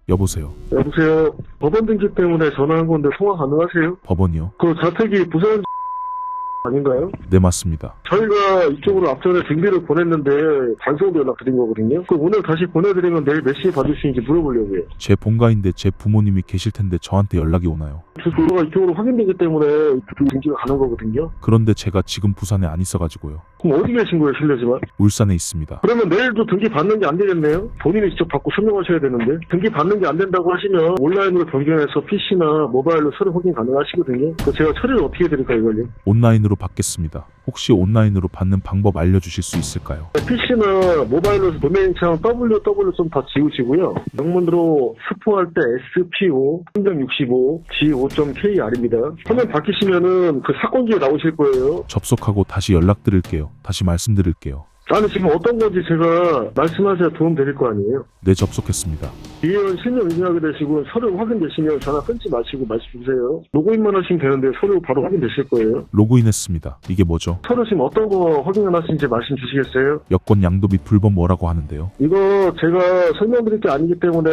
여보세요. 여보세요. 법원 등기 때문에 전화한 건데 통화 가능하세요? 법원이요? 그 자택이 부산 아닌가요? 네, 맞습니다. 저희가 이쪽으로 앞전에 등기를 보냈는데 반송도 연락드린 거거든요. 그 오늘 다시 보내드리면 내일 몇 시에 받을 수 있는지 물어보려고요. 제 본가인데 제 부모님이 계실 텐데 저한테 연락이 오나요? 주소가 이쪽으로 확인되기 때문에 등기가 가는 거거든요. 그런데 제가 지금 부산에 안 있어가지고요. 그럼 어디 계신 거예요, 실례지만? 울산에 있습니다. 그러면 내일도 등기 받는 게 안 되겠네요? 본인이 직접 받고 설명하셔야 되는데 등기 받는 게 안 된다고 하시면 온라인으로 변경해서 PC나 모바일로 서류 확인 가능하시거든요. 그래서 제가 처리를 어떻게 해드릴까요, 이걸요? 온라인으로 받겠습니다. 혹시 온라인으로 받는 방법 알려주실 수 있을까요? PC나 모바일로 도메인창 www 좀 다 지우시고요. 영문으로 스포할 때 SPO 365 G5.KR입니다. 화면 바뀌시면은 그 사건지에 나오실 거예요. 접속하고 다시 연락드릴게요. 다시 말씀드릴게요. 아니 지금 어떤 건지 제가 말씀하셔야 도움 드릴 거 아니에요. 네, 접속했습니다. 이해원 실명 인증하게 되시고 서류 확인되시면 전화 끊지 마시고 말씀 주세요. 로그인만 하시면 되는데 서류 바로 확인되실 거예요. 로그인했습니다. 이게 뭐죠? 서류 지금 어떤 거 확인을 하시는지 말씀 주시겠어요? 여권 양도 및 불법 뭐라고 하는데요? 이거 제가 설명드릴 게 아니기 때문에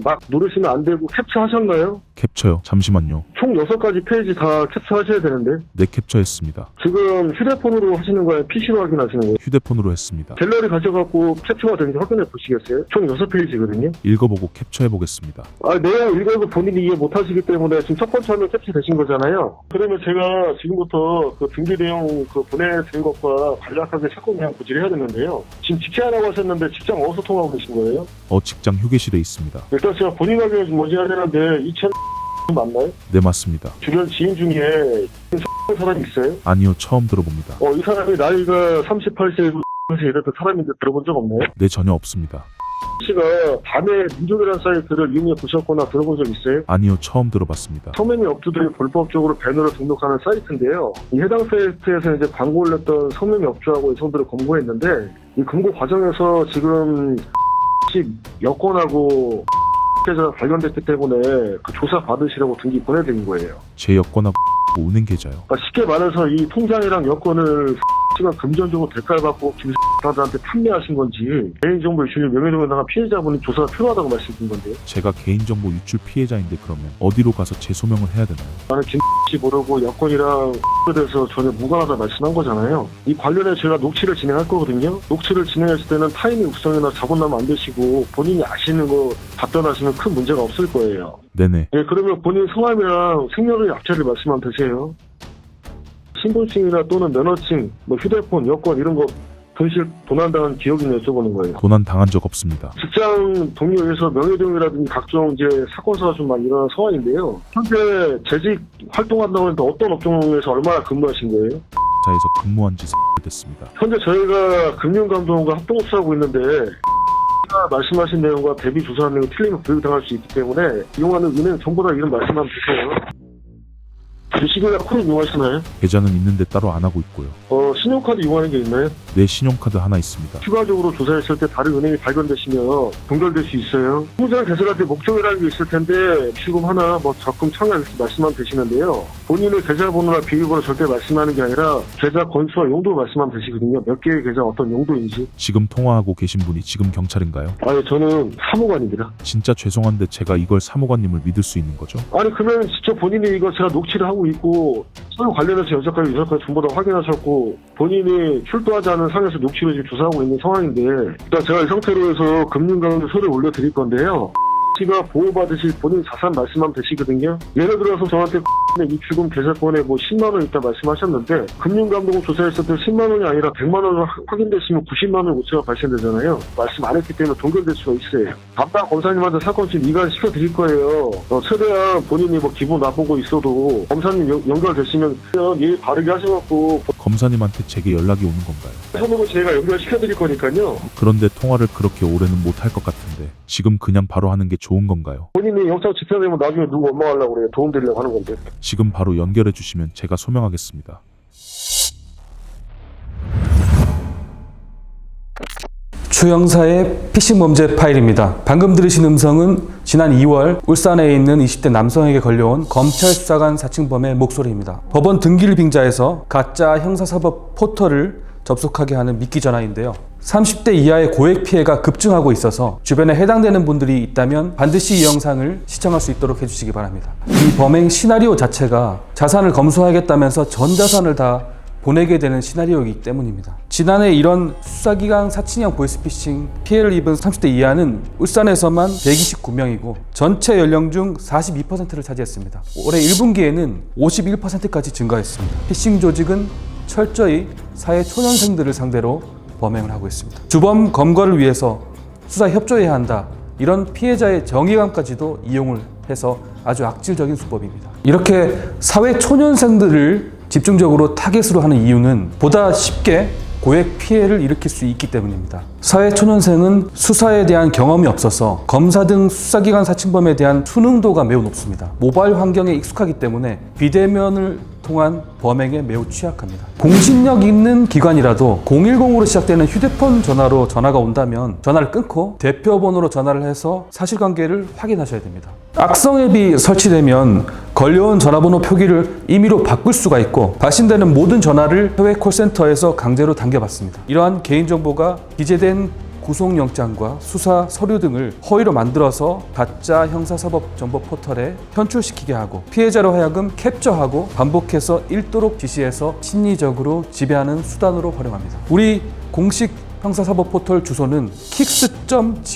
막 누르시면 안 되고 캡처하셨나요? 캡처요. 잠시만요. 총 6가지 페이지 다 캡처하셔야 되는데 네, 캡처했습니다. 지금 휴대폰으로 하시는 거예요? PC로 확인하시는 거예요? 휴대폰으로 했습니다. 갤러리 가져갖고 캡처가 되는지 확인해 보시겠어요? 총 6페이지거든요. 읽어보고 캡처해보겠습니다. 내용 읽어도 본인이 이해 못하시기 때문에 지금 첫 번째 화면 캡처 되신 거잖아요. 그러면 제가 지금부터 그 등기 내용 그 보내드린 것과 간략하게 사건 내용 고지를 해야 되는데요. 지금 직장이라고 하셨는데 직장 어디서 통화하고 계신 거예요? 직장 휴게실에 있습니다. 일단 제가 본인 확인을 좀 먼저 해야 되는데 2000 맞나요? 네, 맞습니다. 주변 지인 중에 사람이 있어요? 아니요, 처음 들어봅니다. 이 사람이 나이가 38세이고 이랬던 사람인데 들어본 적 없나요? 네, 전혀 없습니다. 씨가 밤에 민족이라는 사이트를 이용해 보셨거나 들어본 적 있어요? 아니요, 처음 들어봤습니다. 성매매 업주들이 불법적으로 배너를 등록하는 사이트인데요. 이 해당 사이트에서 이제 광고를 냈던 성매매 업주하고 여성들을 검거했는데 이 검거 과정에서 지금 여권하고 계좌가 발견됐기 때문에 그 조사 받으시라고 등기 보내드린 거예요. 제 여권하고 은행 계좌요. 그러니까 쉽게 말해서 이 통장이랑 여권을 시간 금전적으로 대가를 받고 김사람들한테 판매하신 건지 개인정보 유출 명예훼손에 당한 피해자분이 조사가 필요하다고 말씀드린 건데요. 제가 개인정보 유출 피해자인데 그러면 어디로 가서 재소명을 해야 되나요? 나는 김씨 모르고 여권이랑 에 대해서 전혀 무관하다 말씀한 거잖아요. 이 관련해 제가 녹취를 진행할 거거든요. 녹취를 진행했을 때는 타이밍 우성이나 자본남 안 되시고 본인이 아시는 거 답변하시면 큰 문제가 없을 거예요. 네네. 예, 그러면 본인 성함이랑 생년월일 약자를 말씀하면 되세요. 신분증이나 또는 면허증, 휴대폰, 여권 이런 거 분실 도난당한 기억이 여쭤보는 거예요. 도난 당한 적 없습니다. 직장 동료에서 명예훼손이라든지 각종 이제 사건 사고가 좀 많이 일어난 상황인데요. 현재 재직 활동한다고 하는데 어떤 업종에서 얼마나 근무하신 거예요? 사에서 근무한 지 됐습니다. 현재 저희가 금융감독원과 합동수사하고 있는데 말씀하신 내용과 대비 조사한 내용 틀리면 불이익당할 수 있기 때문에 이용하는 은행 전부 다 이름 말씀하면 되세요. 주식이나 코드 이용하시나요? 계좌는 있는데 따로 안 하고 있고요. 신용카드 이용하는 게 있나요? 네, 신용카드 하나 있습니다. 추가적으로 조사했을 때 다른 은행이 발견되시면 동결될 수 있어요. 통장 개설할 때 목적이라는 게 있을 텐데 지금 하나 적금 청약 이렇게 말씀하면 되시는데요. 본인의 계좌번호나 비밀번호 절대 말씀하는 게 아니라 계좌 건수와 용도 말씀하면 되시거든요. 몇 개의 계좌 어떤 용도인지. 지금 통화하고 계신 분이 지금 경찰인가요? 아니 저는 사무관입니다. 진짜 죄송한데 제가 이걸 사무관님을 믿을 수 있는 거죠? 아니 그러면 직접 본인이 이거 제가 녹취를 하고 있고 서류 관련해서 여기까지 전부 다 확인하셨고 본인이 출두하지 않은 상에서 녹취를 지금 조사하고 있는 상황인데 일단 제가 이 상태로 해서 금융감독 서류 올려드릴 건데요. 씨가 보호받으실 본인 자산 말씀하면 되시거든요. 예를 들어서 저한테 입출금 계좌권에 10만 원 있다 말씀하셨는데 금융감독원 조사했을 때 10만 원이 아니라 100만 원 확인됐으면 90만 원 오차가 발생되잖아요. 말씀 안 했기 때문에 동결될 수가 있어요. 담당 검사님한테 사건 지금 이관시켜 드릴 거예요. 최대한 본인이 기분 나쁘고 있어도 검사님 연결되시면 예 바르게 하셔갖고 검사님한테 제게 연락이 오는 건가요? 선으로 제가 연결시켜 드릴 거니까요. 그런데 통화를 그렇게 오래는 못할 것 같은데 지금 그냥 바로 하는 게 좋은 건가요? 본인이 영장 집행되면 나중에 누구 원망하려고 그래요. 도움 드리려고 하는 건데. 지금 바로 연결해 주시면 제가 소명하겠습니다. 추 형사의 피싱범죄 파일입니다. 방금 들으신 음성은 지난 2월 울산에 있는 20대 남성에게 걸려온 검찰 수사관 사칭범의 목소리입니다. 법원 등기를 빙자해서 가짜 형사사법 포털을 접속하게 하는 미끼 전화인데요. 30대 이하의 고액 피해가 급증하고 있어서 주변에 해당되는 분들이 있다면 반드시 이 영상을 시청할 수 있도록 해주시기 바랍니다. 이 범행 시나리오 자체가 자산을 검수하겠다면서 전 자산을 다 보내게 되는 시나리오이기 때문입니다. 지난해 이런 수사기관 사칭형 보이스피싱 피해를 입은 30대 이하는 울산에서만 129명이고 전체 연령 중 42%를 차지했습니다. 올해 1분기에는 51%까지 증가했습니다. 피싱 조직은 철저히 사회 초년생들을 상대로 범행을 하고 있습니다. 주범 검거를 위해서 수사에 협조해야 한다. 이런 피해자의 정의감까지도 이용을 해서 아주 악질적인 수법입니다. 이렇게 사회 초년생들을 집중적으로 타겟으로 하는 이유는 보다 쉽게 고액 피해를 일으킬 수 있기 때문입니다. 사회 초년생은 수사에 대한 경험이 없어서 검사 등 수사기관 사칭범에 대한 수능도가 매우 높습니다. 모바일 환경에 익숙하기 때문에 비대면을 통한 범행에 매우 취약합니다. 공신력 있는 기관이라도 010으로 시작되는 휴대폰 전화로 전화가 온다면 전화를 끊고 대표 번호로 전화를 해서 사실관계를 확인하셔야 됩니다. 악성 앱이 설치되면 걸려온 전화번호 표기를 임의로 바꿀 수가 있고 발신되는 모든 전화를 해외 콜센터에서 강제로 당겨받습니다. 이러한 개인정보가 기재된 구속영장과 수사 서류 등을 허위로 만들어서 가짜 형사사법정보 포털에 현출시키게 하고 피해자로 하여금 캡처하고 반복해서 읽도록 지시해서 심리적으로 지배하는 수단으로 활용합니다. 우리 공식 형사사법 포털 주소는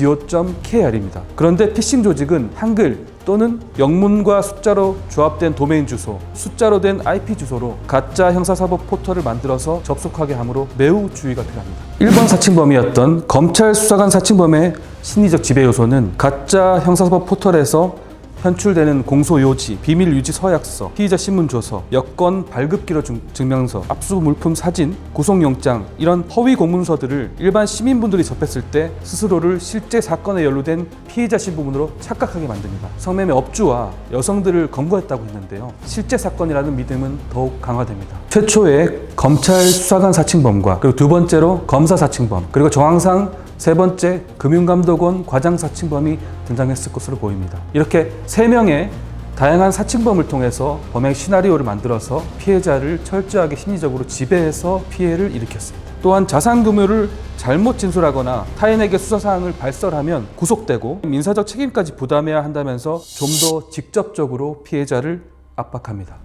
kicks.go.kr입니다. 그런데 피싱 조직은 한글 또는 영문과 숫자로 조합된 도메인 주소, 숫자로 된 IP 주소로 가짜 형사사법 포털을 만들어서 접속하게 하므로 매우 주의가 필요합니다. 1번 사칭범이었던 검찰 수사관 사칭범의 심리적 지배 요소는 가짜 형사사법 포털에서 현출되는 공소요지, 비밀유지 서약서, 피의자 신문조서, 여권 발급기로 증명서, 압수 물품 사진, 구속영장 이런 허위 공문서들을 일반 시민분들이 접했을 때 스스로를 실제 사건에 연루된 피해자 신분으로 착각하게 만듭니다. 성매매 업주와 여성들을 검거했다고 했는데요. 실제 사건이라는 믿음은 더욱 강화됩니다. 최초의 검찰 수사관 사칭범과 그리고 두 번째로 검사 사칭범 그리고 정황상 세 번째 금융감독원 과장 사칭범이 등장했을 것으로 보입니다. 이렇게 3명의 다양한 사칭범을 통해서 범행 시나리오를 만들어서 피해자를 철저하게 심리적으로 지배해서 피해를 일으켰습니다. 또한 자산금융을 잘못 진술하거나 타인에게 수사사항을 발설하면 구속되고 민사적 책임까지 부담해야 한다면서 좀 더 직접적으로 피해자를 압박합니다.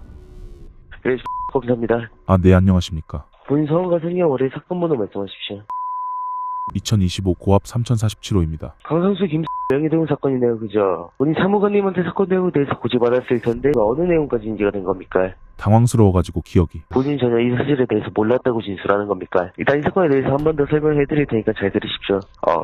네, 감사합니다. 네, 안녕하십니까. 본인 성함과 생년월일 사건 번호 말씀하십시오. 2025 고압 3047호입니다. 강상수 명예대응 사건이네요, 그죠? 본인 사무관님한테 사건 내용에 대해서 고지받았을 텐데 어느 내용까지 인지가 된 겁니까? 당황스러워가지고 기억이. 본인 전혀 이 사실에 대해서 몰랐다고 진술하는 겁니까? 일단 이 사건에 대해서 한 번 더 설명해 드릴 테니까 잘 들으십시오.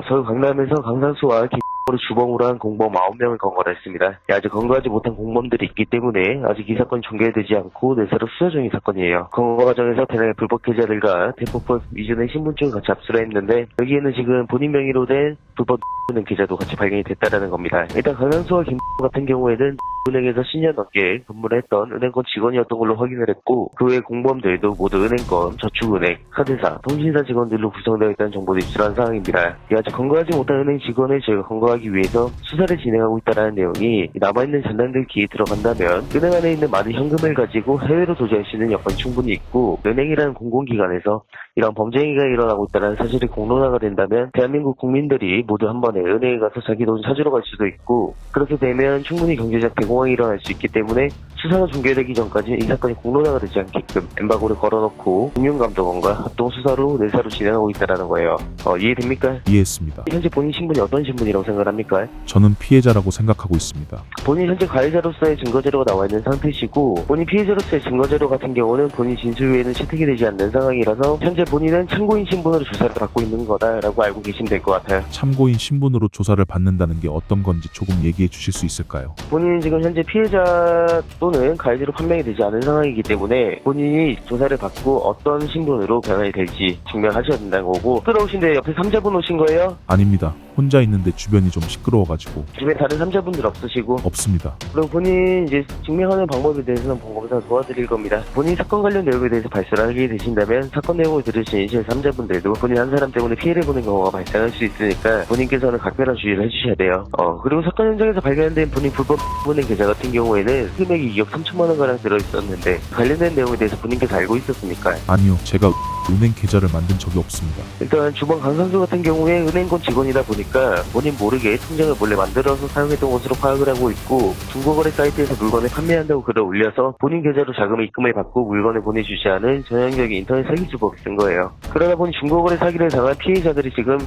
서울 강남에서 강상수와 로 주범으로 한 공범 9명을 검거를 했습니다. 아직 검거하지 못한 공범들이 있기 때문에 아직 이 사건이 종결되지 않고 내사로 수사 중인 사건이에요. 검거 과정에서 대량의 불법 계좌들과 대포법 이전의 신분증을 같이 압수를 했는데 여기에는 지금 본인 명의로 된 불법 은행 계좌도 같이 발견이 됐다라는 겁니다. 일단 강상수와 김 같은 경우에는 은행에서 10년 넘게 근무를 했던 은행권 직원이었던 걸로 확인을 했고 그 외 공범들도 모두 은행권, 저축은행, 카드사, 통신사 직원들로 구성되어 있다는 정보도 입수한 상황입니다. 아직 검거하지 못한 은행 직원을 저희가 검거하기 위해서 수사를 진행하고 있다는 내용이 남아있는 잔량들 기에 들어간다면 은행 안에 있는 많은 현금을 가지고 해외로 도주할 수 있는 여건이 충분히 있고 은행이라는 공공기관에서 이런 범죄 행위가 일어나고 있다는 사실이 공론화가 된다면 대한민국 국민들이 모두 한 번에 은행에 가서 자기 돈 찾으러 갈 수도 있고 그렇게 되면 충분히 경제적 대공황이 일어날 수 있기 때문에 수사가 종결되기 전까지 이 사건이 공론화가 되지 않게끔 엠바고를 걸어놓고 금융감독원과 합동수사로 내사로 진행하고 있다는 거예요. 이해됩니까? 이해했습니다. 현재 본인 신분이 어떤 신분이라고 생각합니까? 저는 피해자라고 생각하고 있습니다. 본인 현재 가해자로서의 증거자료가 나와 있는 상태시고 본인 피해자로서의 증거자료 같은 경우는 본인 진술 외에는 채택이 되지 않는 상황이라서 현재 본인은 참고인 신분으로 조사를 받고 있는 거다라고 알고 계시면 될 것 같아요. 참고인 신분으로 조사를 받는다는 게 어떤 건지 조금 얘기해 주실 수 있을까요? 본인은 지금 현재 피해자 또는 가해자로 판명이 되지 않은 상황이기 때문에 본인이 조사를 받고 어떤 신분으로 변환이 될지 증명하셔야 된다는 거고 시끄러우신데 옆에 3자분 오신 거예요? 아닙니다. 혼자 있는데 주변이 좀 시끄러워가지고. 주변에 다른 3자분들 없으시고? 없습니다. 그럼 본인 이제 증명하는 방법에 대해서는 본검사 도와드릴 겁니다. 본인 사건 관련 내용에 대해서 발설하게 되신다면 사건 내용을 들으신 제3자분들도 본인 한 사람 때문에 피해를 보는 경우가 발생할 수 있으니까 본인께서는 각별한 주의를 해주셔야 돼요. 그리고 사건 현장에서 발견된 본인 불법 은행 계좌 같은 경우에는 금액이 2억 3천만 원가량 들어있었는데 관련된 내용에 대해서 본인께서 알고 있었습니까? 아니요. 제가 은행 계좌를 만든 적이 없습니다. 일단 주방 강상수 같은 경우에 은행권 직원이다 보니까 본인 모르게 통장을 몰래 만들어서 사용했던 것으로 파악을 하고 있고, 중고거래 사이트에서 물건을 판매한다고 글을 올려서 본인 계좌로 자금을 입금을 받고 물건을 보내주지 않은 전형적인 인터넷 사기 수법을 쓴 거예요. 그러다 보니 중고거래 사기를 당한 피해자들이 지금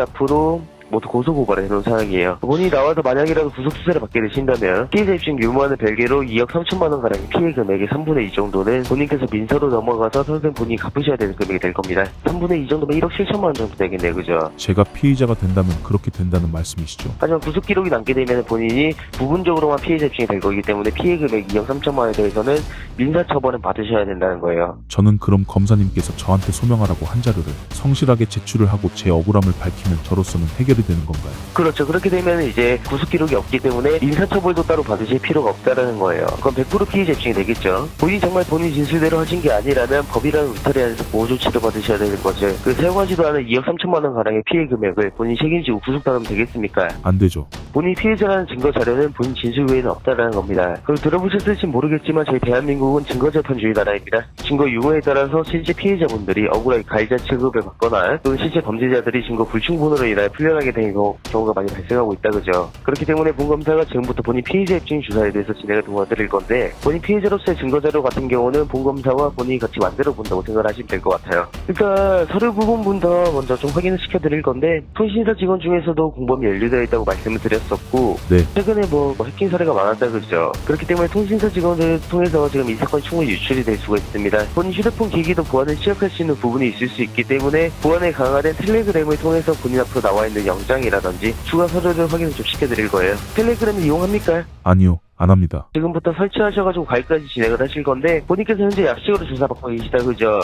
앞으로 모두 고소고발을 해놓은 상황이에요. 본인이 나와서 만약이라도 구속수사를 받게 되신다면 피해자 입증 유무와는 별개로 2억 3천만 원 가량의 피해 금액의 3분의 2 정도는 본인께서 민사로 넘어가서 평생 본인이 갚으셔야 되는 금액이 될 겁니다. 3분의 2 정도면 1억 7천만 원 정도 되겠네요. 그죠? 제가 피의자가 된다면 그렇게 된다는 말씀이시죠? 하지만 구속 기록이 남게 되면 본인이 부분적으로만 피해자 입증이 될 거기 때문에 피해 금액 2억 3천만 원에 대해서는 민사처벌은 받으셔야 된다는 거예요. 저는 그럼 검사님께서 저한테 소명하라고 한 자료를 성실하게 제출을 하고 제 억울함을 밝히면 저로서는 해결이 되는 건가요? 그렇죠. 그렇게 되면 이제 구속 기록이 없기 때문에 민사처벌도 따로 받으실 필요가 없다라는 거예요. 그건 100% 피해자 입증이 되겠죠. 본인이 정말 본인 진술대로 하신 게 아니라면 법이라는 울타리 안에서 보호 조치를 받으셔야 되는 거죠. 그 사용하지도 않은 2억 3천만 원 가량의 피해 금액을 본인이 책임지고 구속당하면 되겠습니까? 안 되죠. 본인이 피해자라는 증거 자료는 본인 진술 외에는 없다라는 겁니다. 그걸 들어보셨을지 모르겠지만 저희 대한민국은 증거재판주의 나라입니다. 증거 유무에 따라서 실제 피해자분들이 억울하게 가해자 취급을 받거나 또는 실제 범죄자들이 증거 불충분으로 인하여 풀려나게 되는 경우가 많이 발생하고 있다 그죠. 그렇기 때문에 본검사가 지금부터 본인 피해자 입증 주사에 대해서 진행을 도와드릴 건데, 본인 피해자로서의 증거자료 같은 경우는 본검사와 본인이 같이 만들어 본다고 생각을 하시면 될 것 같아요. 일단 서류 부분부터 먼저 좀 확인을 시켜드릴 건데, 통신사 직원 중에서도 공범이 연루되어 있다고 말씀을 드렸었고, 네. 최근에 뭐 해킹 사례가 많았다 그죠. 그렇기 때문에 통신사 직원들을 통해서 지금 이 사건이 충분히 유출이 될 수가 있습니다. 본인 휴대폰 기기도 보안을 취약할 수 있는 부분이 있을 수 있기 때문에 보안에 강화된 텔레그램을 통해서 본인 앞으로 나와 있는 영장이라든지 추가 서류를 확인을 좀 시켜드릴 거예요. 텔레그램을 이용합니까? 아니요. 안 합니다. 지금부터 설치하셔가지고 가입까지 진행을 하실 건데, 본인께서 현재 약식으로 조사받고 계시다 그죠?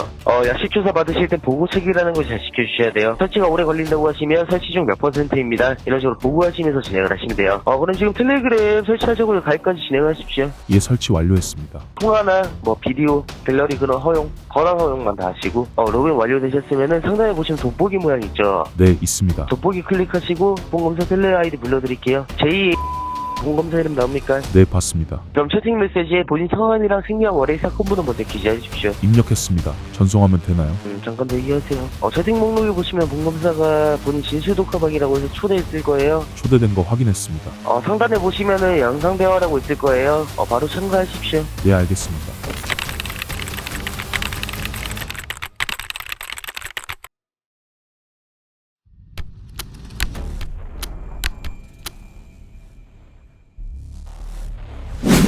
약식 조사 받으실 땐 보고책이라는 걸 잘 지켜주셔야 돼요. 설치가 오래 걸린다고 하시면 설치 중 몇 %입니다. 이런 식으로 보고하시면서 진행을 하시면 돼요. 그럼 지금 텔레그램 설치하시고 가입까지 진행하십시오. 예, 설치 완료했습니다. 통화나 뭐 비디오, 갤러리 그런 허용, 권한 허용만 다 하시고 로그인 완료되셨으면은 상단에 보시면 돋보기 모양 있죠? 네, 있습니다. 돋보기 클릭하시고 본검사 텔레 아이디 불러드릴게요. 제2 본검사 이름 나옵니까? 네, 봤습니다. 그럼 채팅 메시지에 본인 성함이랑 생년 월일 사건 번호 먼저 기재해 주십시오. 입력했습니다. 전송하면 되나요? 잠깐 대기하세요. 채팅 목록에 보시면 본검사가 본인 진술 독화방이라고 해서 초대했을 거예요. 초대된 거 확인했습니다. 상단에 보시면은 영상 대화라고 있을 거예요. 바로 참가하십시오. 네, 알겠습니다.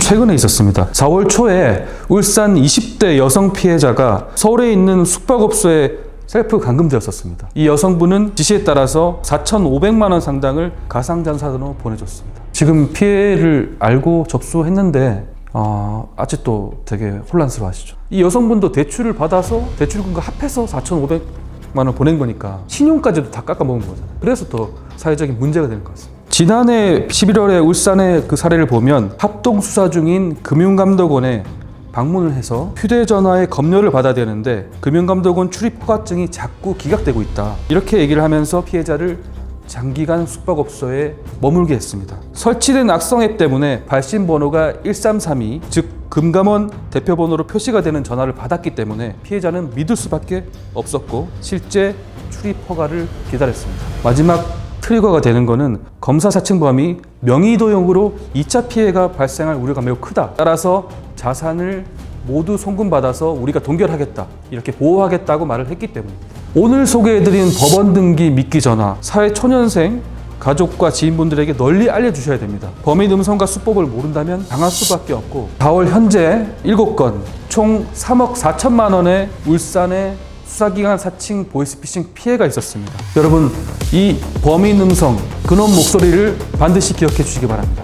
최근에 있었습니다. 4월 초에 울산 20대 여성 피해자가 서울에 있는 숙박업소에 셀프 감금되었었습니다. 이 여성분은 지시에 따라서 4,500만 원 상당을 가상자산으로 보내줬습니다. 지금 피해를 알고 접수했는데 아직도 되게 혼란스러워하시죠. 이 여성분도 대출을 받아서 대출금과 합해서 4,500만 원 보낸 거니까 신용까지도 다 깎아먹은 거잖아요. 그래서 더 사회적인 문제가 되는 것 같습니다. 지난해 11월에 울산의 그 사례를 보면 합동 수사 중인 금융감독원에 방문을 해서 휴대전화의 검열을 받아야 되는데 금융감독원 출입 허가증이 자꾸 기각되고 있다, 이렇게 얘기를 하면서 피해자를 장기간 숙박업소에 머물게 했습니다. 설치된 악성 앱 때문에 발신 번호가 1332, 즉 금감원 대표번호로 표시가 되는 전화를 받았기 때문에 피해자는 믿을 수밖에 없었고 실제 출입 허가를 기다렸습니다. 마지막 트리거가 되는 것은 검사 사칭범이 명의도용으로 2차 피해가 발생할 우려가 매우 크다. 따라서 자산을 모두 송금받아서 우리가 동결하겠다, 이렇게 보호하겠다고 말을 했기 때문입니다. 오늘 소개해드린 법원 등기 믿기 전화, 사회 초년생 가족과 지인분들에게 널리 알려주셔야 됩니다. 범인 음성과 수법을 모른다면 당할 수밖에 없고, 4월 현재 7건 총 3억 4천만 원의 울산의 수사기관 사칭 보이스피싱 피해가 있었습니다. 여러분, 이 범인 음성, 근원 목소리를 반드시 기억해 주시기 바랍니다.